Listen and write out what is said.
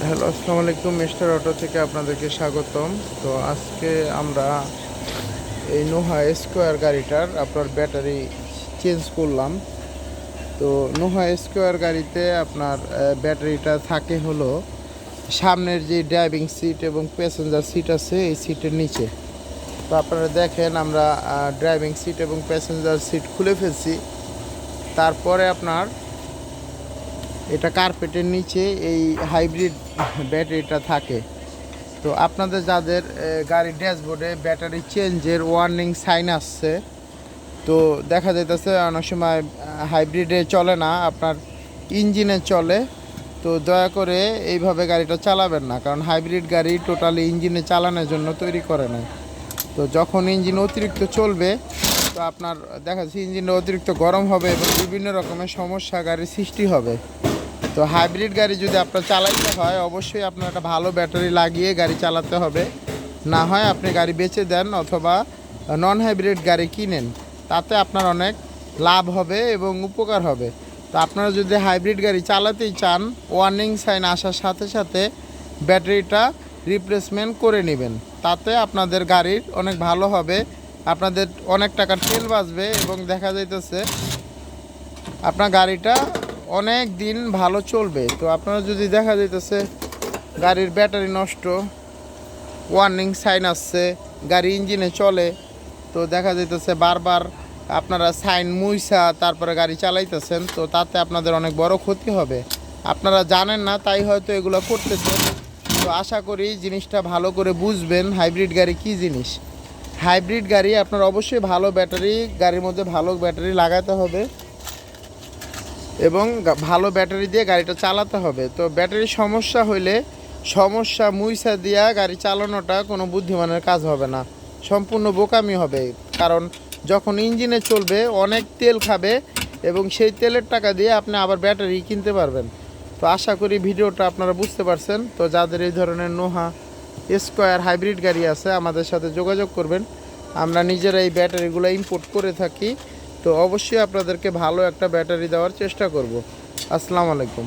Hello, আসসালামু আলাইকুম। Mister auto থেকে আপনাদেরকে স্বাগতম। তো আজকে আমরা এই নোহা স্কোয়ার গাড়িটার আপনার ব্যাটারি চেঞ্জ করলাম। তো নোহা স্কোয়ার গাড়িতে আপনার ব্যাটারিটা থাকে হলো সামনের যে ড্রাইভিং সিট এবং প্যাসেঞ্জার সিট আছে এই সিটের নিচে। তো আপনারা দেখেন আমরা ড্রাইভিং সিট এবং প্যাসেঞ্জার সিট খুলে ফেলছি। তারপরে আপনার এটা কার্পেটের নিচে এই হাইব্রিড ব্যাটারিটা থাকে। তো আপনাদের যাদের গাড়ির ড্যাশবোর্ডে ব্যাটারি চেঞ্জের ওয়ার্নিং সাইন আসছে, তো দেখা যাইতেছে অনেক সময় হাইব্রিডে চলে না, আপনার ইঞ্জিনে চলে। তো দয়া করে এইভাবে গাড়িটা চালাবেন না, কারণ হাইব্রিড গাড়ি টোটালি ইঞ্জিনে চালানোর জন্য তৈরি করে না। তো যখন ইঞ্জিন অতিরিক্ত চলবে, তো আপনার দেখা যাচ্ছে ইঞ্জিনটা অতিরিক্ত গরম হবে এবং বিভিন্ন রকমের সমস্যা গাড়ির সৃষ্টি হবে। তো হাইব্রিড গাড়ি যদি আপনার চালাইতে হয়, অবশ্যই আপনার একটা ভালো ব্যাটারি লাগিয়ে গাড়ি চালাতে হবে। না হয় আপনি গাড়ি বেচে দেন অথবা নন হাইব্রিড গাড়ি কিনেন, তাতে আপনার অনেক লাভ হবে এবং উপকার হবে। তো আপনারা যদি হাইব্রিড গাড়ি চালাতেই চান, ওয়ার্নিং সাইন আসার সাথে সাথে ব্যাটারিটা রিপ্লেসমেন্ট করে নেবেন, তাতে আপনাদের গাড়ির অনেক ভালো হবে, আপনাদের অনেক টাকার তেল বাঁচবে এবং দেখা যাইতেছে আপনার গাড়িটা অনেক দিন ভালো চলবে। তো আপনারা যদি দেখা যাইতেছে গাড়ির ব্যাটারি নষ্ট, ওয়ার্নিং সাইন আসছে, গাড়ি ইঞ্জিনে চলে, তো দেখা যাইতেছে বারবার আপনারা সাইন মুইসা তারপরে গাড়ি চালাইতেছেন, তো তাতে আপনাদের অনেক বড় ক্ষতি হবে। আপনারা জানেন না, তাই হয়তো এগুলো করতেছেন। তো আশা করি জিনিসটা ভালো করে বুঝবেন হাইব্রিড গাড়ি কী জিনিস। হাইব্রিড গাড়ি আপনার অবশ্যই ভালো ব্যাটারি, গাড়ির মধ্যে ভালো ব্যাটারি লাগাতে হবে এবং ভালো ব্যাটারি দিয়ে গাড়িটা চালাতে হবে। তো ব্যাটারির সমস্যা হইলে সমস্যা মুইসা দিয়া গাড়ি চালানোটা কোনো বুদ্ধিমানের কাজ হবে না, সম্পূর্ণ বোকামি হবে। কারণ যখন ইঞ্জিনে চলবে অনেক তেল খাবে এবং সেই তেলের টাকা দিয়ে আপনি আবার ব্যাটারি কিনতে পারবেন। তো আশা করি ভিডিওটা আপনারা বুঝতে পারছেন। তো যাদের এই ধরনের নোহা স্কোয়ার হাইব্রিড গাড়ি আছে, আমাদের সাথে যোগাযোগ করবেন। আমরা নিজেরা এই ব্যাটারিগুলো ইম্পোর্ট করে থাকি। তো অবশ্যই আপনাদেরকে ভালো একটা ব্যাটারি দেওয়ার চেষ্টা করব। আসসালামু আলাইকুম।